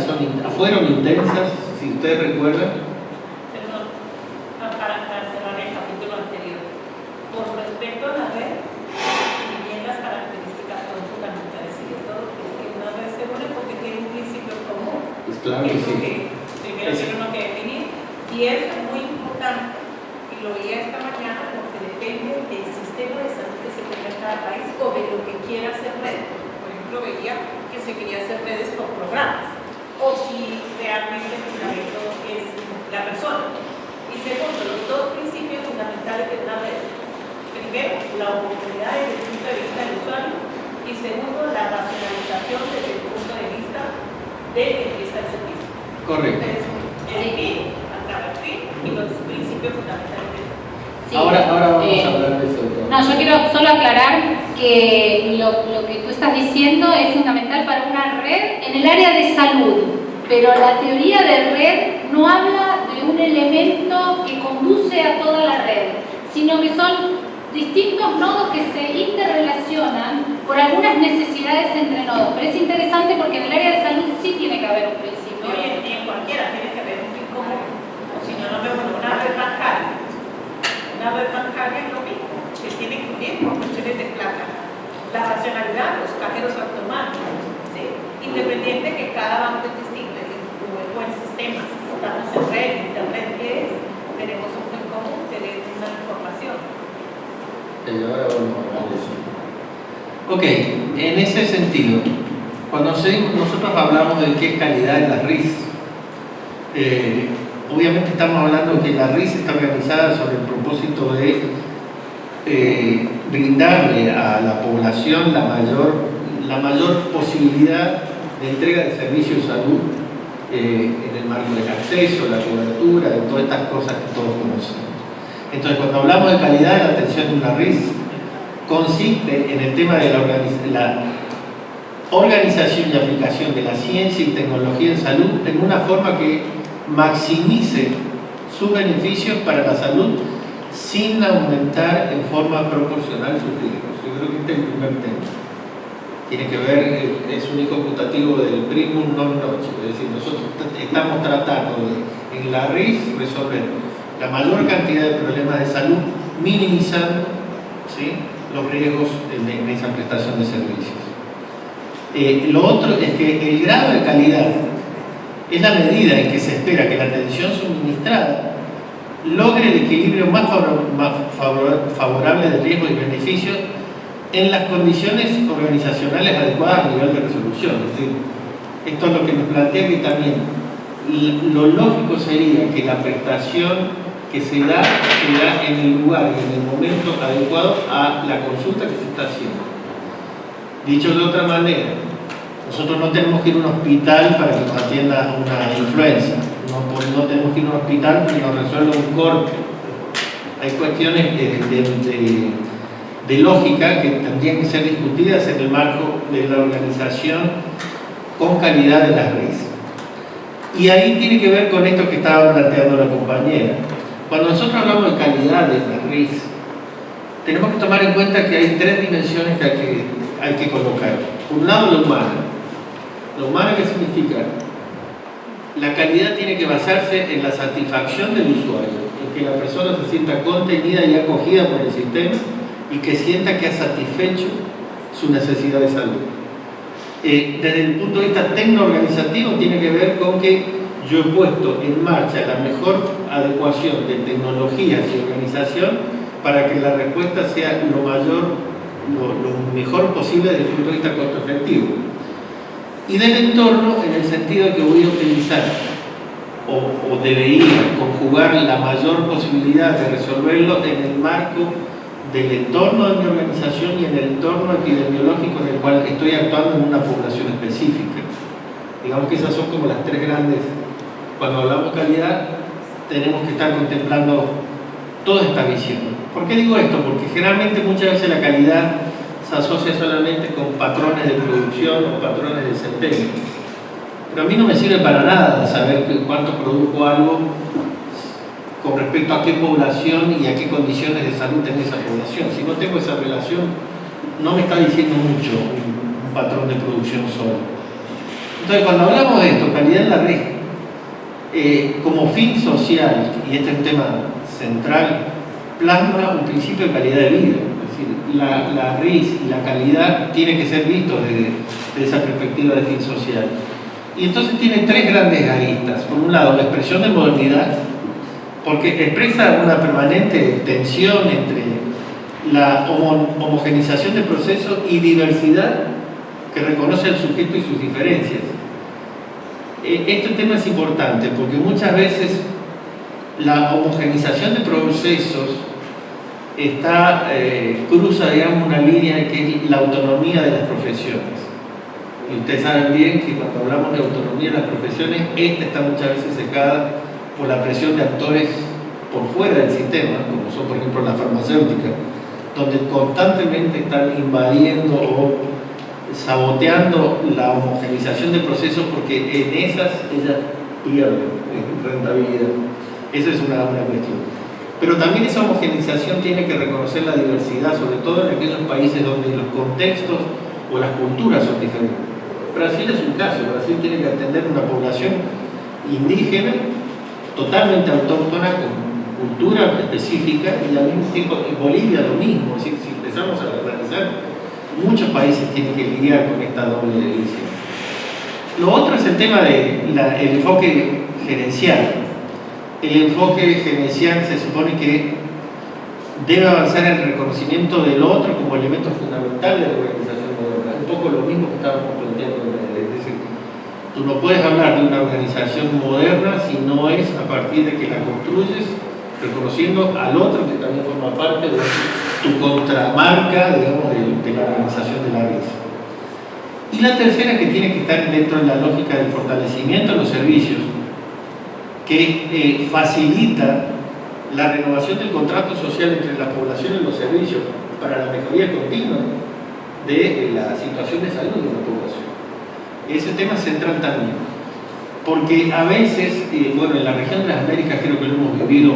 fueron intensas, si ustedes recuerdan. Perdón, para cerrar el capítulo anterior. Con respecto a la red, y bien las características son fundamentales y de todo, es que una red se une porque tiene un principio común. Pues claro que sí. Primero tiene uno que definir, y es muy importante, y lo vi esta mañana, porque depende del sistema de salud que se tenga en cada país o de lo que quiera hacer red. Por ejemplo, veía que se quería hacer redes por programas, o si realmente el fundamento es la persona. Y segundo, los dos principios fundamentales de una red. Primero, la oportunidad desde el punto de vista del usuario, y segundo, la racionalización desde el punto de vista del que empieza el servicio. Correcto. Entonces, el fin, hasta el fin, y los principios fundamentales de la red. Sí. Ahora vamos a hablar de eso. No, yo quiero solo aclarar que lo que tú estás diciendo es fundamental para una red en el área de salud, pero la teoría de red no habla de un elemento que conduce a toda la red, sino que son distintos nodos que se interrelacionan por algunas necesidades entre nodos. Pero es interesante porque en el área de salud sí tiene que haber un principio. No, y en cualquiera tiene que haber un fin común. O si no, no vemos una red bancaria. Una red bancaria es lo mismo, que tiene que unir por cuestiones de plata. La racionalidad, los cajeros automáticos, ¿sí? Independiente que cada banco es distinto, o el sistema, estamos en red, internet, ¿qué es? Tenemos un fin común, tenemos una información. Ahora vamos a hablar de eso. Ok, en ese sentido, cuando nosotros hablamos de qué es calidad en las RIS, obviamente estamos hablando que la RIS está organizada sobre el propósito de brindarle a la población la mayor posibilidad de entrega de servicios de salud en el marco del acceso, la cobertura, de todas estas cosas que todos conocemos. Entonces, cuando hablamos de calidad, la atención de una RIS consiste en el tema de la organización y aplicación de la ciencia y tecnología en salud en una forma que maximice sus beneficios para la salud sin aumentar en forma proporcional sus riesgos. yo creo que este es el primer tema. Tiene que ver, es un hijo putativo del primum non nocere, es decir, nosotros estamos tratando de, en la RIS, resolver la mayor cantidad de problemas de salud, minimizando, ¿sí?, los riesgos en esa prestación de servicios. Lo otro es que el grado de calidad es la medida en que se espera que la atención suministrada logre el equilibrio más favorable de riesgo y beneficio en las condiciones organizacionales adecuadas a nivel de resolución. Es decir, esto es lo que nos plantea que también lo lógico sería que la prestación que se da en el lugar y en el momento adecuado a la consulta que se está haciendo. Dicho de otra manera, nosotros no tenemos que ir a un hospital para que nos atienda una influenza, no tenemos que ir a un hospital para que nos resuelva un corte. Hay cuestiones de lógica que tendrían que ser discutidas en el marco de la organización con calidad de las RIS. Y ahí tiene que ver con esto que estaba planteando la compañera. Cuando nosotros hablamos de calidad de las RIS, tenemos que tomar en cuenta que hay tres dimensiones que hay que colocar. Por un lado, la humana. ¿La humana qué significa? La calidad tiene que basarse en la satisfacción del usuario, en que la persona se sienta contenida y acogida por el sistema y que sienta que ha satisfecho su necesidad de salud. Desde el punto de vista tecnoorganizativo tiene que ver con que yo he puesto en marcha la mejor adecuación de tecnologías y organización para que la respuesta sea lo mejor posible desde el punto de vista costo efectivo. Y del entorno en el sentido de que voy a utilizar o debería conjugar la mayor posibilidad de resolverlo en el marco del entorno de mi organización y en el entorno epidemiológico en el cual estoy actuando en una población específica. Digamos que esas son como las tres grandes. Cuando hablamos de calidad, tenemos que estar contemplando toda esta visión. ¿Por qué digo esto? Porque generalmente muchas veces la calidad se asocia solamente con patrones de producción o patrones de desempeño. Pero a mí no me sirve para nada saber cuánto produjo algo con respecto a qué población y a qué condiciones de salud tiene esa población. Si no tengo esa relación, no me está diciendo mucho un patrón de producción solo. Entonces, cuando hablamos de esto, calidad en la red, como fin social, y este es un tema central, plasma un principio de calidad de vida. Es decir, la RIS y la calidad tiene que ser visto desde esa perspectiva de fin social. Y entonces tiene tres grandes aristas. Por un lado, la expresión de modernidad, porque expresa una permanente tensión entre la homogenización del proceso y diversidad que reconoce al sujeto y sus diferencias. Este tema es importante porque muchas veces la homogenización de procesos cruza, digamos, una línea que es la autonomía de las profesiones. Y ustedes saben bien que cuando hablamos de autonomía de las profesiones, esta está muchas veces secada por la presión de actores por fuera del sistema, como son por ejemplo las farmacéuticas, donde constantemente están invadiendo o saboteando la homogenización de procesos porque en esas ellas pierden rentabilidad. Esa es una cuestión. Pero también esa homogenización tiene que reconocer la diversidad, sobre todo en aquellos países donde los contextos o las culturas son diferentes. Brasil es un caso. Brasil tiene que atender una población indígena totalmente autóctona con cultura específica y al mismo tiempo en Bolivia lo mismo. Es decir, si empezamos a analizar, muchos países tienen que lidiar con esta doble división. Lo otro es el tema del enfoque gerencial. El enfoque gerencial se supone que debe avanzar en el reconocimiento del otro como elemento fundamental de la organización moderna. Un poco lo mismo que estábamos planteando. Es decir, tú no puedes hablar de una organización moderna si no es a partir de que la construyes reconociendo al otro que también forma parte de tu contramarca, digamos, de la organización de la red. Y la tercera, que tiene que estar dentro de la lógica del fortalecimiento de los servicios, que facilita la renovación del contrato social entre la población y los servicios para la mejoría continua de la situación de salud de la población. Ese tema es central también, porque a veces, bueno, en la región de las Américas creo que lo hemos vivido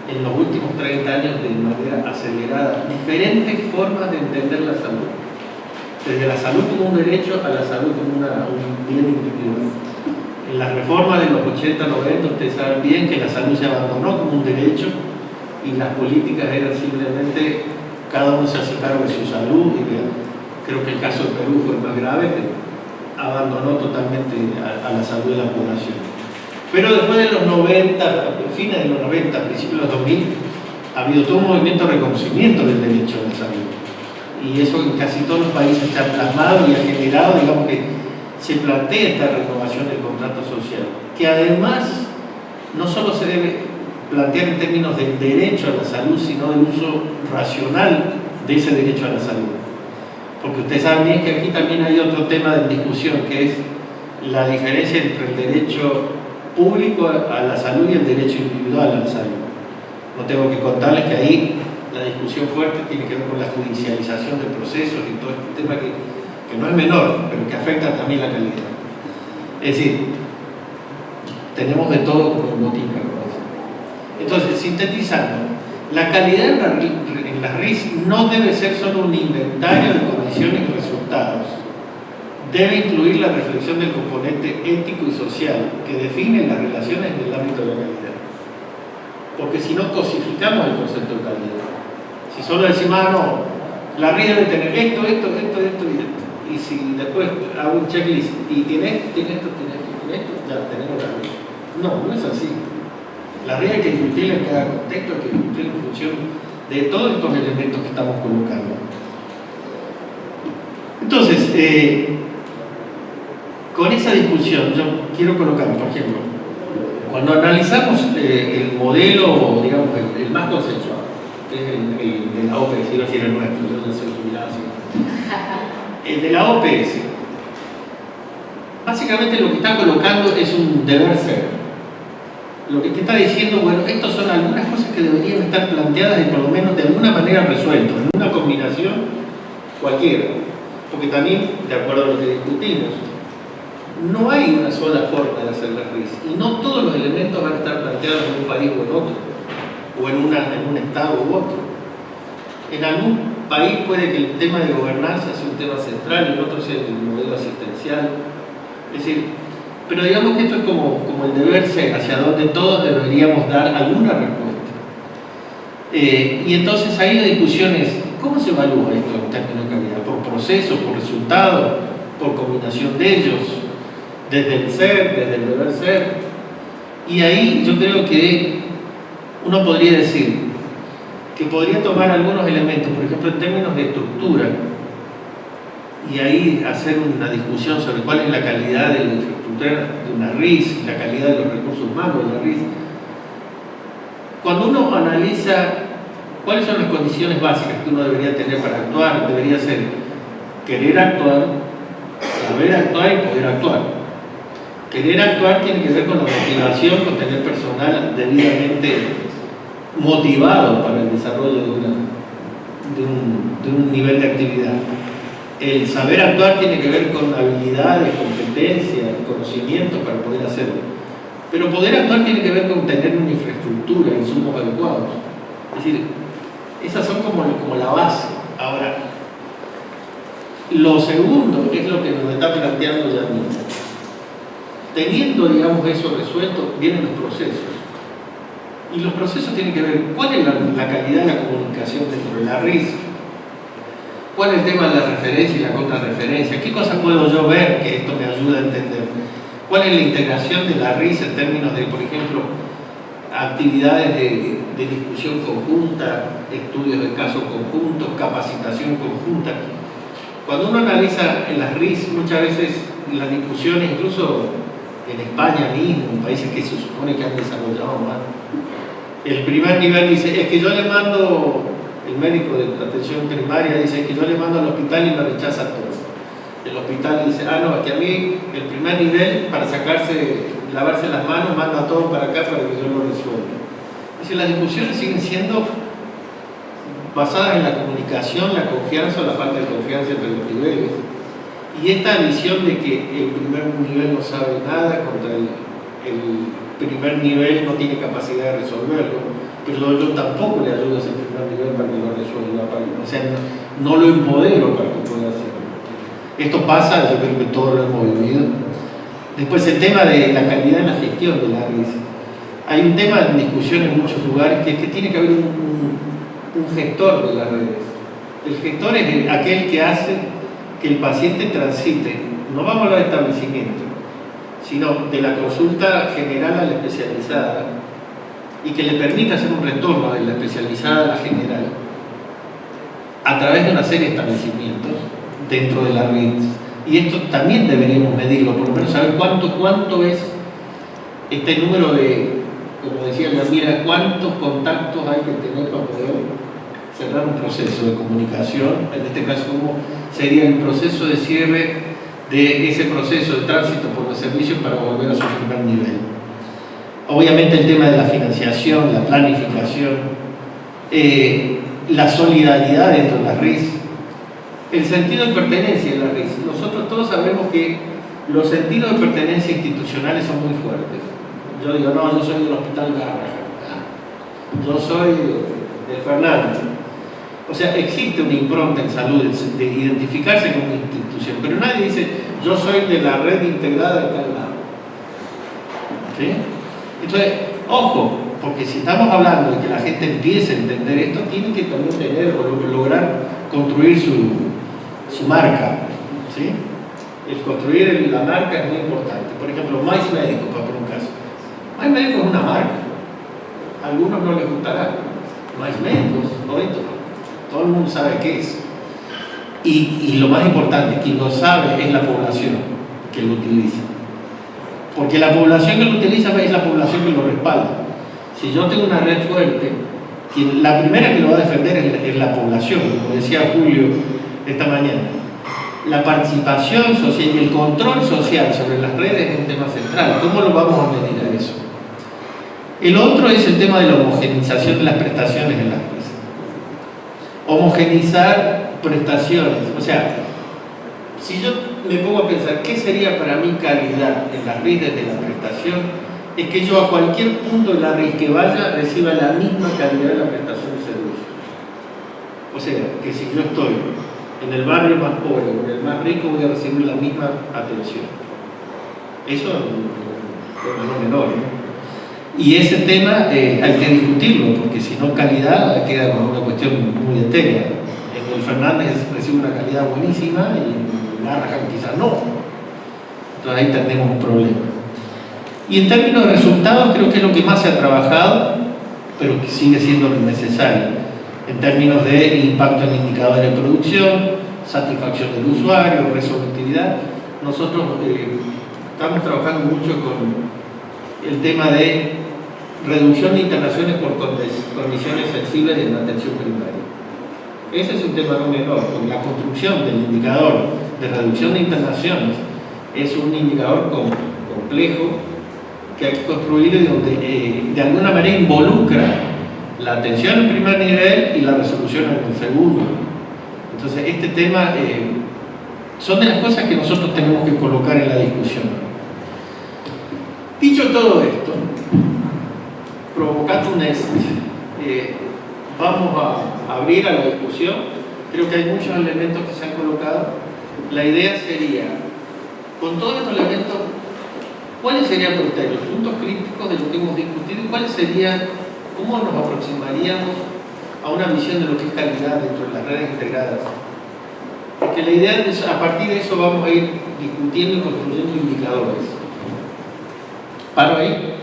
en los últimos 30 años de manera acelerada diferentes formas de entender la salud. Desde la salud como un derecho a la salud como un bien individual. En la reforma de los 80-90 ustedes saben bien que la salud se abandonó como un derecho y las políticas eran simplemente cada uno se hace cargo de su salud y creo que el caso de Perú fue el más grave, que abandonó totalmente a la salud de la población. Pero después de los 90, fines de los 90, principios de los 2000, ha habido todo un movimiento de reconocimiento del derecho a la salud. Y eso en casi todos los países está plasmado y ha generado, digamos, que se plantea esta renovación del contrato social, que además no solo se debe plantear en términos del derecho a la salud, sino del uso racional de ese derecho a la salud. Porque ustedes saben bien que aquí también hay otro tema de discusión, que es la diferencia entre el derecho público a la salud y el derecho individual a la salud. No tengo que contarles que ahí la discusión fuerte tiene que ver con la judicialización de procesos y todo este tema que no es menor, pero que afecta también la calidad. Es decir, tenemos de todo como en botica. Entonces, sintetizando, la calidad en las RIS no debe ser solo un inventario de condiciones y resultados. Debe incluir la reflexión del componente ético y social que define las relaciones en el ámbito de la calidad. Porque si no, cosificamos el concepto de calidad. Si solo decimos, no, la RIS debe tener esto y esto. Y si después hago un checklist y tiene esto, ya tenemos la RIS. No es así. La RIS hay que discutirla en cada contexto, hay que discutirla en función de todos estos elementos que estamos colocando. Entonces, con esa discusión yo quiero colocar, por ejemplo, cuando analizamos el modelo, digamos, el más consensuado, que es el de la OPS, iba a decir el nuestro, yo no soy jubilado así. El de la OPS, básicamente lo que está colocando es un deber ser. Lo que te está diciendo, bueno, estas son algunas cosas que deberían estar planteadas y por lo menos de alguna manera resueltas, en una combinación cualquiera. Porque también, de acuerdo a lo que discutimos, no hay una sola forma de hacer la RIS y no todos los elementos van a estar planteados en un país o en otro, o en un estado u otro. En algún país puede que el tema de gobernanza sea un tema central y en otro sea el modelo asistencial. Es decir, pero digamos que esto es como el deber ser, hacia donde todos deberíamos dar alguna respuesta. Y entonces ahí la discusión es, ¿cómo se evalúa esto en términos de calidad? ¿Por proceso, por resultado, por combinación de ellos? Desde el ser, desde el deber ser. Y ahí yo creo que uno podría decir que podría tomar algunos elementos, por ejemplo en términos de estructura, y ahí hacer una discusión sobre cuál es la calidad de la infraestructura de una RIS, la calidad de los recursos humanos de la RIS. Cuando uno analiza cuáles son las condiciones básicas que uno debería tener para actuar, debería ser querer actuar, saber actuar y poder actuar. Querer actuar tiene que ver con la motivación, con tener personal debidamente motivado para el desarrollo de un nivel de actividad. El saber actuar tiene que ver con habilidades, competencias, conocimientos para poder hacerlo. Pero poder actuar tiene que ver con tener una infraestructura, insumos adecuados. Es decir, esas son como la base. Ahora, lo segundo es lo que nos está planteando Janine. Teniendo, digamos, eso resuelto, vienen los procesos. Y los procesos tienen que ver cuál es la calidad de la comunicación dentro de la RIS, cuál es el tema de la referencia y la contrarreferencia, qué cosas puedo yo ver que esto me ayuda a entender, cuál es la integración de la RIS en términos de, por ejemplo, actividades de discusión conjunta, estudios de casos conjuntos, capacitación conjunta. Cuando uno analiza en las RIS, muchas veces las discusiones, incluso en España mismo, en países que se supone que han desarrollado más, el primer nivel dice, es que yo le mando, el médico de atención primaria dice que yo le mando al hospital y me rechaza todo. El hospital dice, no, es que a mí el primer nivel para lavarse las manos manda todo para acá para que yo lo resuelva. Es decir, las discusiones siguen siendo basadas en la comunicación, la confianza o la falta de confianza entre los niveles. Y esta visión de que el primer nivel no sabe nada contra el primer nivel no tiene capacidad de resolverlo, pero yo tampoco le ayudo a ese primer nivel para que lo resuelva, o sea, no lo empodero para que pueda hacerlo. Esto pasa, yo creo que todos lo hemos vivido. Después el tema de la calidad en la gestión de la RIS. Hay un tema en discusión en muchos lugares que es que tiene que haber un gestor de las redes. El gestor es aquel que hace que el paciente transite, no vamos a hablar de establecimiento, sino de la consulta general a la especializada, y que le permita hacer un retorno de la especializada a la general a través de una serie de establecimientos dentro de la red. Y esto también deberíamos medirlo, por lo menos saber cuánto es este número de, como decía Yamira, cuántos contactos hay que tener para poder cerrar un proceso de comunicación, en este caso cómo sería el proceso de cierre de ese proceso de tránsito por los servicios para volver a su primer nivel. Obviamente el tema de la financiación, la planificación, la solidaridad dentro de las RIS, el sentido de pertenencia en las RIS. Nosotros todos sabemos que los sentidos de pertenencia institucionales son muy fuertes. Yo digo, no, yo soy del Hospital Garrahan, yo soy del Fernández. O sea, existe una impronta en salud de identificarse como institución, pero nadie dice, yo soy de la red integrada de tal lado. ¿Sí? Entonces, ojo, porque si estamos hablando de que la gente empiece a entender esto, tiene que también tener o lograr construir su marca. ¿Sí? El construir la marca es muy importante. Por ejemplo, Mais Médico, para poner un caso. Mais Médico es una marca. A algunos no les gustará. Mais Médicos, hoy todo el mundo sabe qué es. Y lo más importante, quien lo sabe es la población que lo utiliza. Porque la población que lo utiliza es la población que lo respalda. Si yo tengo una red fuerte, la primera que lo va a defender es la población, como decía Julio esta mañana. La participación social y el control social sobre las redes es un tema central. ¿Cómo lo vamos a medir a eso? El otro es el tema de la homogeneización de las prestaciones en las redes. Homogeneizar prestaciones. O sea, si yo me pongo a pensar qué sería para mí calidad en las redes de la prestación, es que yo a cualquier punto de la red que vaya reciba la misma calidad de la prestación de servicio. O sea, que si yo estoy en el barrio más pobre o en el más rico, voy a recibir la misma atención. Eso es no menor, ¿no? Y ese tema hay que discutirlo, porque si no calidad queda como una cuestión muy etérea. En el Fernández recibe una calidad buenísima y en Garrahan quizás no. Entonces ahí tenemos un problema. Y en términos de resultados creo que es lo que más se ha trabajado, pero que sigue siendo necesario. En términos de impacto en indicadores de producción, satisfacción del usuario, resolutividad, nosotros estamos trabajando mucho con el tema de reducción de internaciones por condiciones sensibles en la atención primaria. Ese es un tema no menor, porque la construcción del indicador de reducción de internaciones es un indicador complejo que hay que construir y donde de alguna manera involucra la atención en primer nivel y la resolución en el segundo. Entonces este tema son de las cosas que nosotros tenemos que colocar en la discusión. Dicho todo esto, provocando un vamos a abrir a la discusión. Creo que hay muchos elementos que se han colocado. La idea sería, con todos estos elementos, ¿cuáles serían para ustedes los puntos críticos de lo que hemos discutido y cuáles serían, cómo nos aproximaríamos a una visión de lo que es calidad dentro de las redes integradas? Porque la idea es, a partir de eso vamos a ir discutiendo y construyendo indicadores. ¿Paro ahí?